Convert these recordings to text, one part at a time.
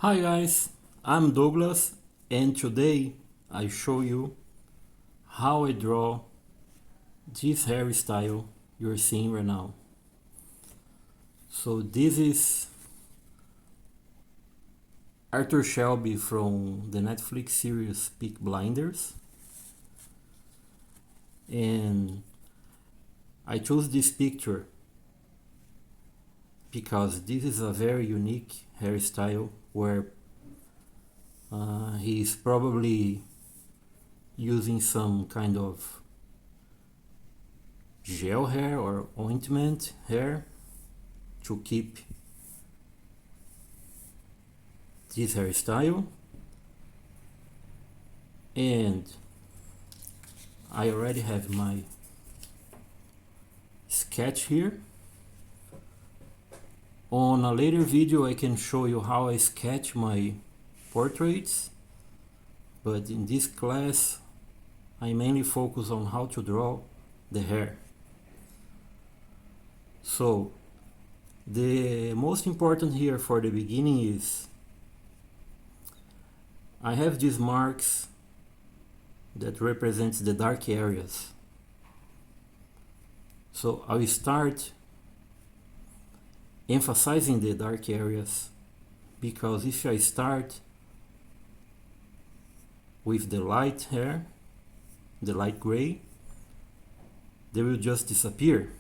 Hi guys, I'm Douglas and today I show you how I draw this hairstyle you're seeing right now. So this is Arthur Shelby from the Netflix series Peaky Blinders, and I chose this picture because this is a very unique hairstyle where he is probably using some kind of gel hair or ointment hair to keep this hairstyle. And I already have my sketch here. On a later video I can show you how I sketch my portraits, but in this class I mainly focus on how to draw the hair. So the most important here for the beginning is I have these marks that represents the dark areas. So I will start emphasizing the dark areas, because if I start with the light hair, the light gray, they will just disappear.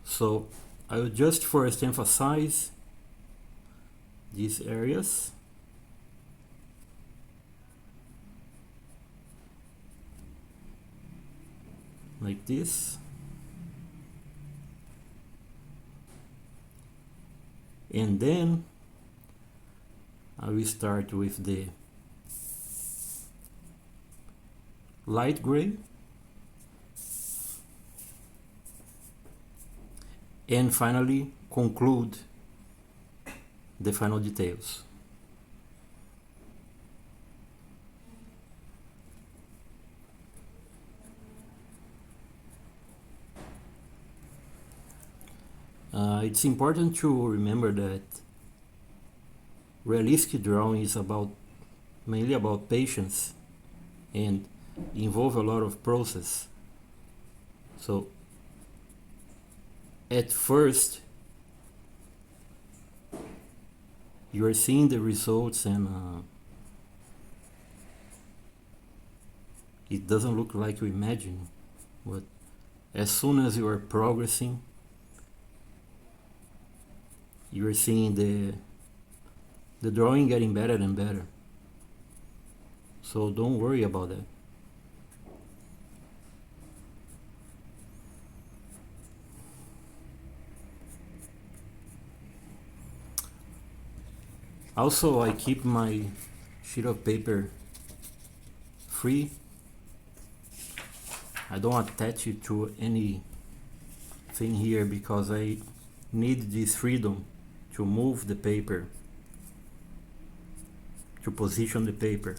So I will just first emphasize these areas. Like this. And then I will start with the light gray and finally conclude the final details. It's important to remember that realistic drawing is mainly about patience and involve a lot of process. So at first you are seeing the results and it doesn't look like you imagine, but as soon as you are progressing you are seeing the drawing getting better and better. So don't worry about that. Also, I keep my sheet of paper free. I don't attach it to anything here because I need this freedom to move the paper, to position the paper.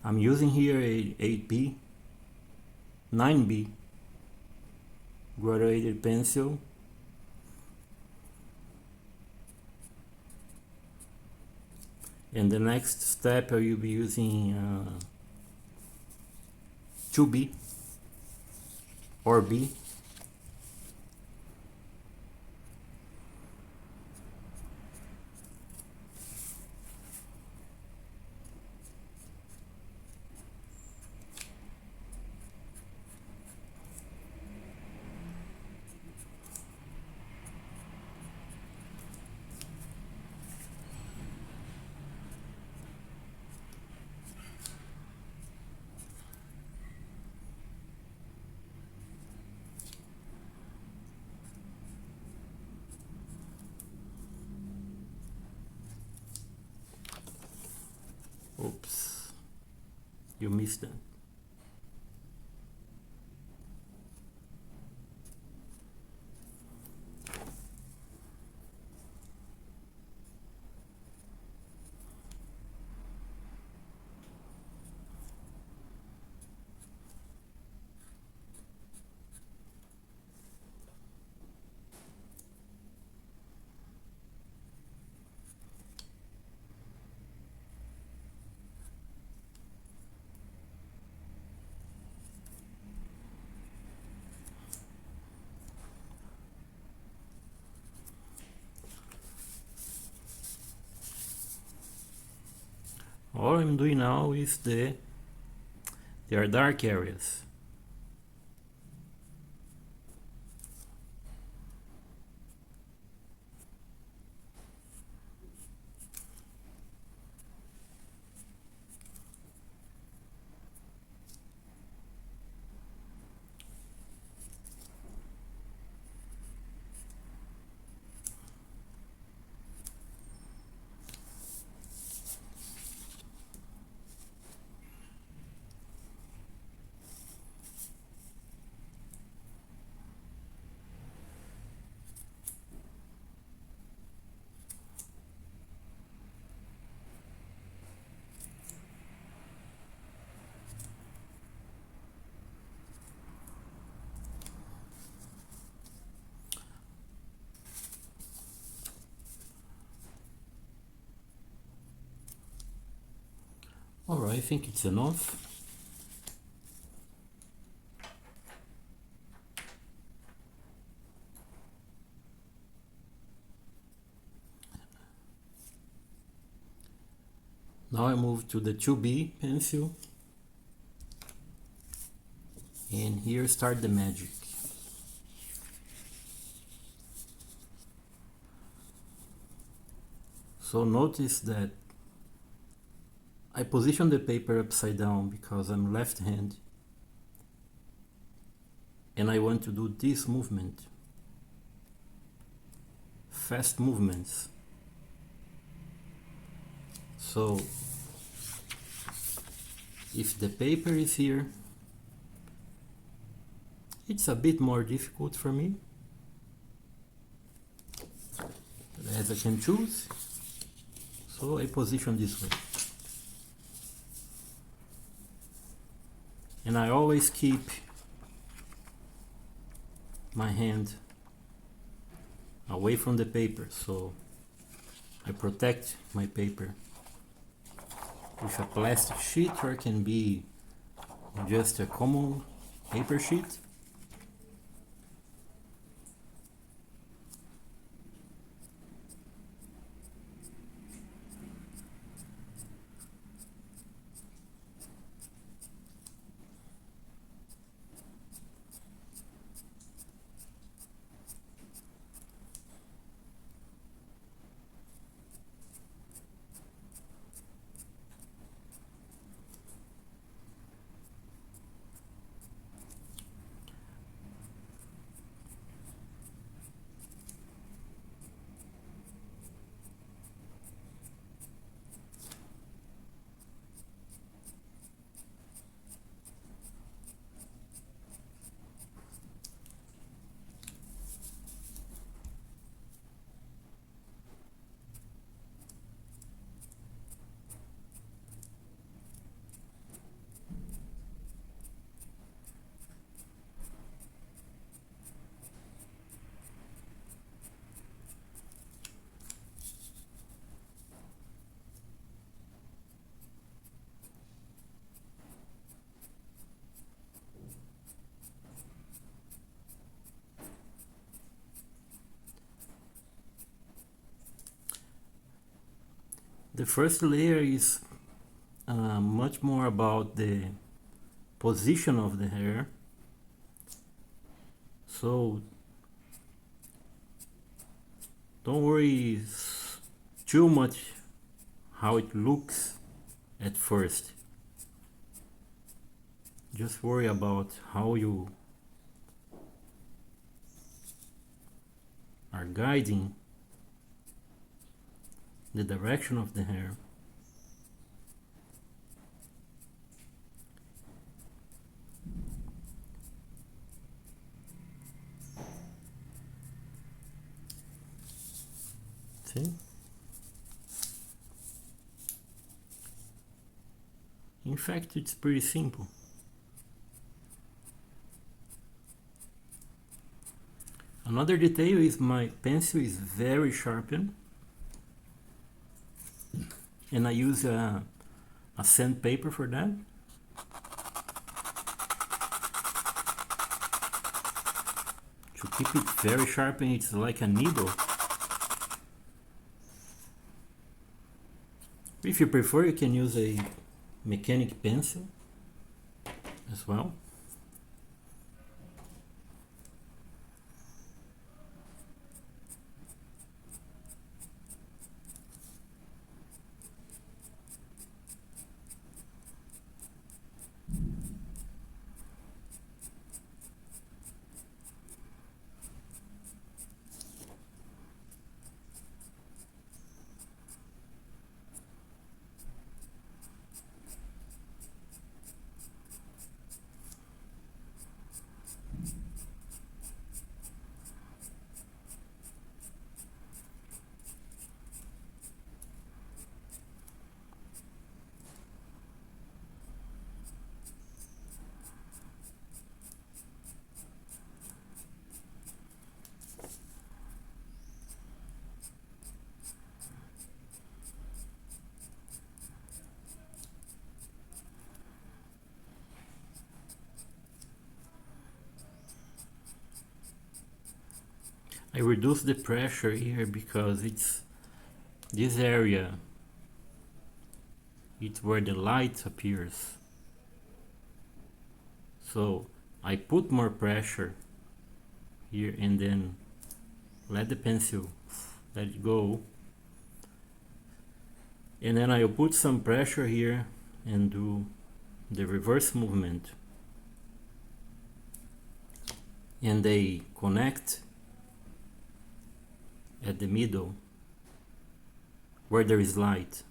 I'm using here a 8B, 9B graduated pencil. And the next step I will be using 2B or B. Oops, you missed that. All I'm doing now is there are dark areas. Alright, I think it's enough. Now I move to the 2B pencil, and here start the magic. So notice that I position the paper upside down because I'm left-handed, and I want to do this movement, fast movements. So if the paper is here, it's a bit more difficult for me, but as I can choose, so I position this way. And I always keep my hand away from the paper, so I protect my paper with a plastic sheet, or it can be just a common paper sheet. The first layer is much more about the position of the hair. So don't worry too much how it looks at first. Just worry about how you are guiding the direction of the hair. See? In fact, it's pretty simple. Another detail is my pencil is very sharpened, and I use a sandpaper for that. To keep it very sharpened, it's like a needle. If you prefer, you can use a mechanic pencil as well. I reduce the pressure here because it's this area, it's where the light appears. So I put more pressure here and then let the pencil let it go, and then I'll put some pressure here and do the reverse movement, and they connect at the middle where there is light.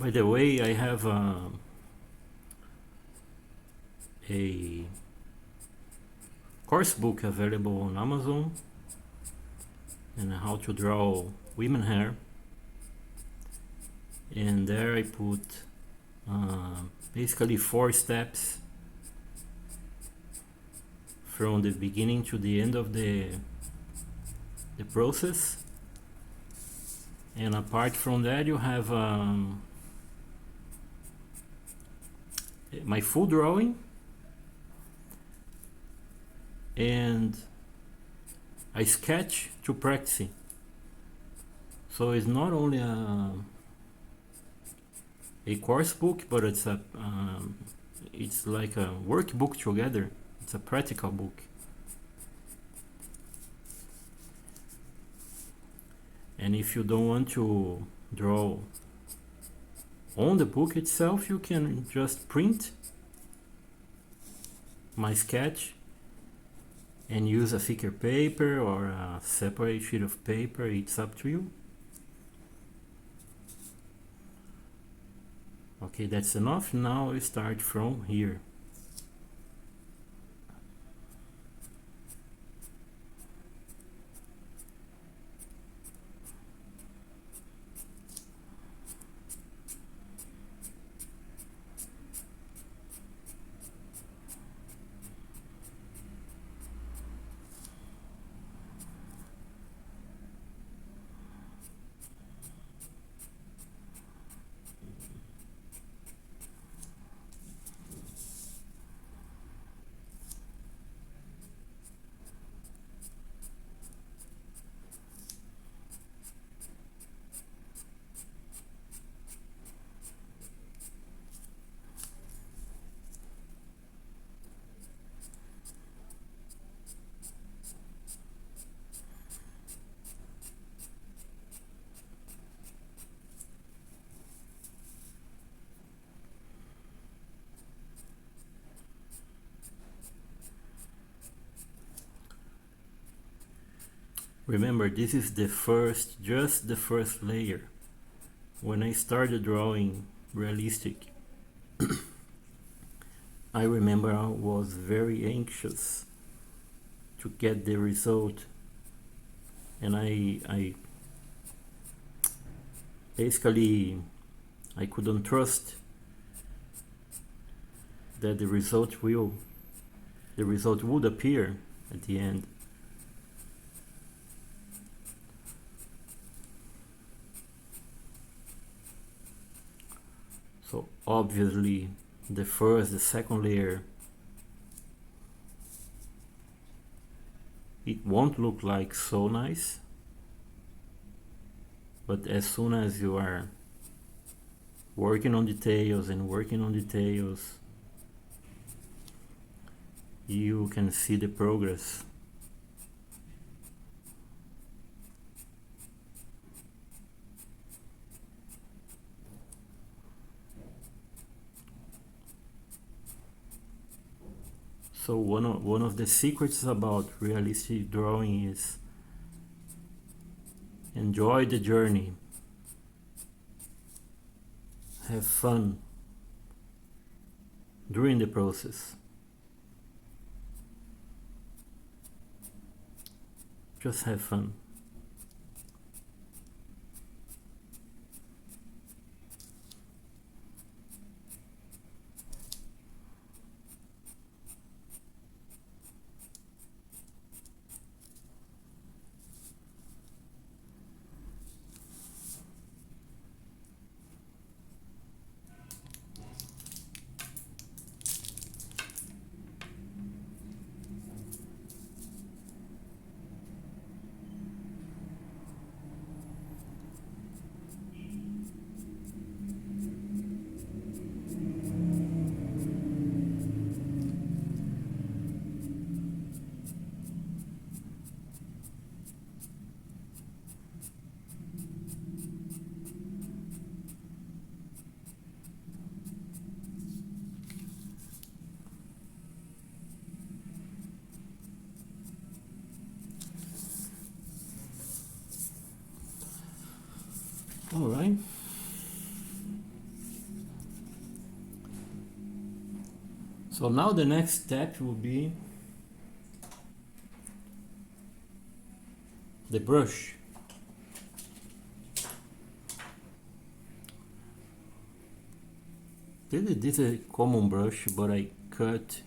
By the way, I have a course book available on Amazon and how to draw women hair, and there I put basically 4 steps from the beginning to the end of the process. And apart from that, you have my full drawing and I sketch to practice. So it's not only a course book, but it's like a workbook together. It's a practical book. And if you don't want to draw on the book itself, you can just print my sketch and use a thicker paper or a separate sheet of paper. It's up to you. Okay, that's enough. Now we start from here. Remember, this is just the first layer. When I started drawing realistic, I remember I was very anxious to get the result, and I basically I couldn't trust that the result would appear at the end. So obviously the second layer, it won't look like so nice, but as soon as you are working on details, you can see the progress. So one of the secrets about realistic drawing is enjoy the journey, have fun during the process. Just have fun. All right. So now the next step will be the brush. This is a common brush, but I cut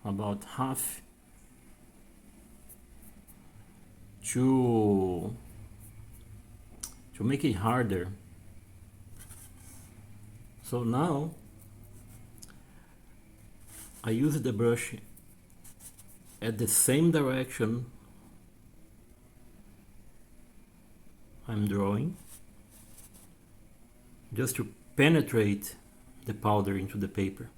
about half to make it harder. So now I use the brush at the same direction I'm drawing, just to penetrate the powder into the paper.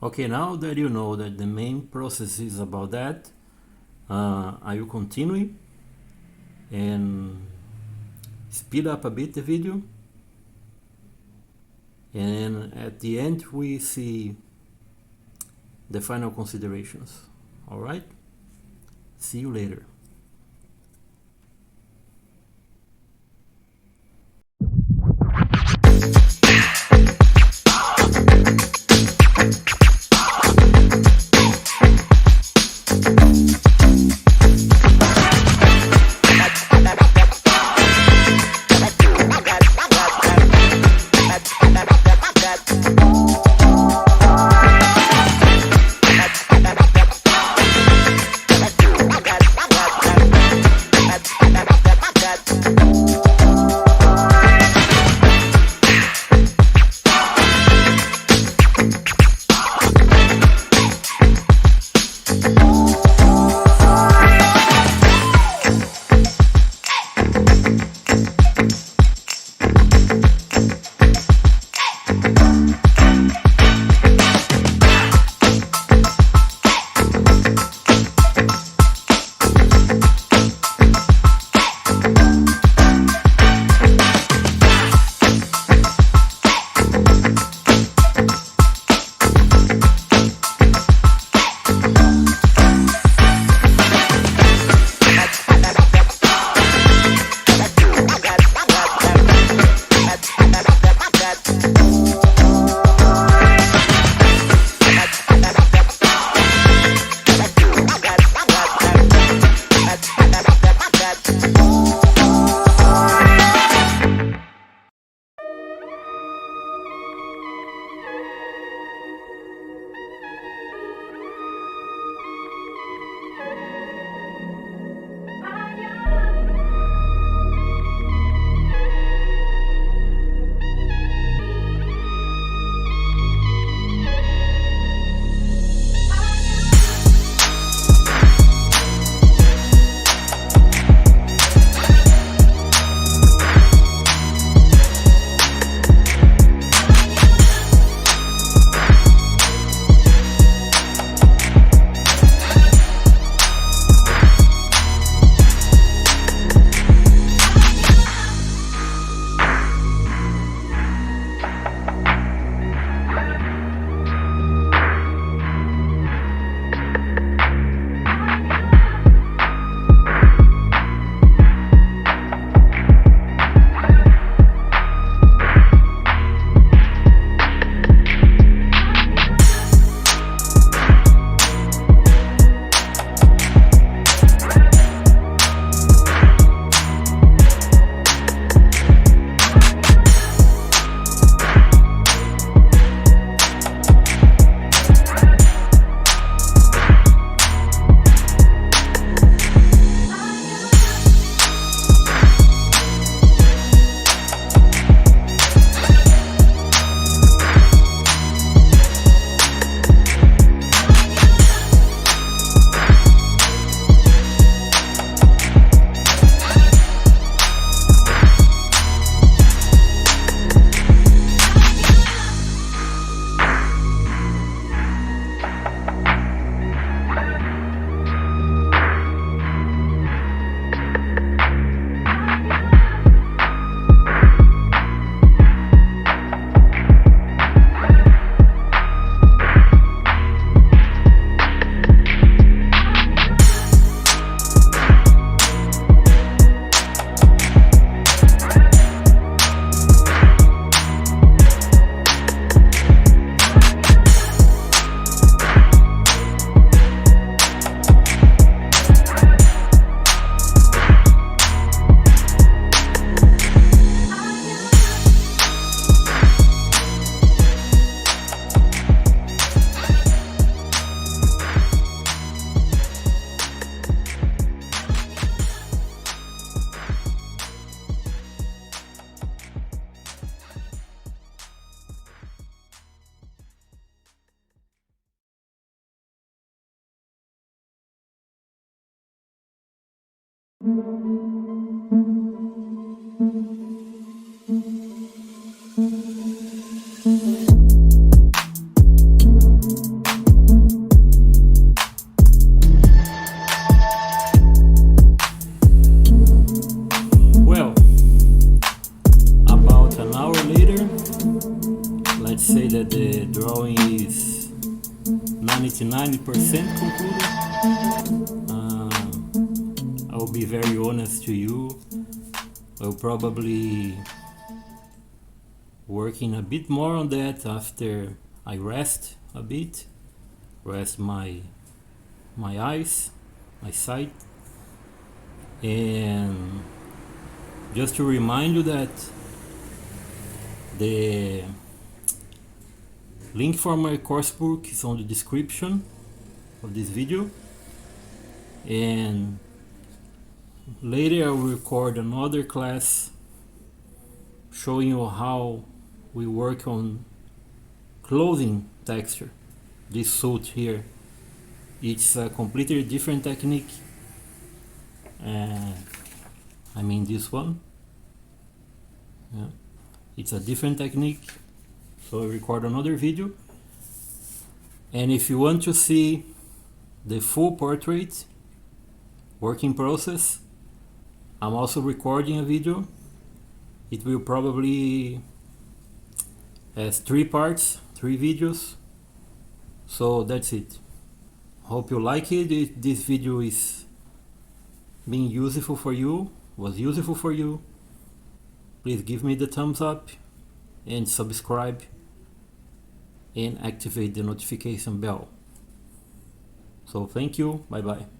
Okay, now that you know that the main process is about that, I will continue and speed up a bit the video, and at the end we see the final considerations. All right, see you later. Well, about an hour later, let's say that the drawing is 99% concluded. I'll be very honest to you. I'll probably working a bit more on that after I rest a bit, rest my eyes, my sight, and just to remind you that the link for my course book is on the description of this video, and later I will record another class showing you how we work on clothing texture. This suit here, it's a completely different technique. I mean this one, yeah, it's a different technique, so I record another video. And if you want to see the full portrait working process, I'm also recording a video. It will probably has 3 parts, 3 videos. So that's it. Hope you like it. This video is being useful for you, was useful for you. Please give me the thumbs up and subscribe and activate the notification bell. So thank you, bye bye.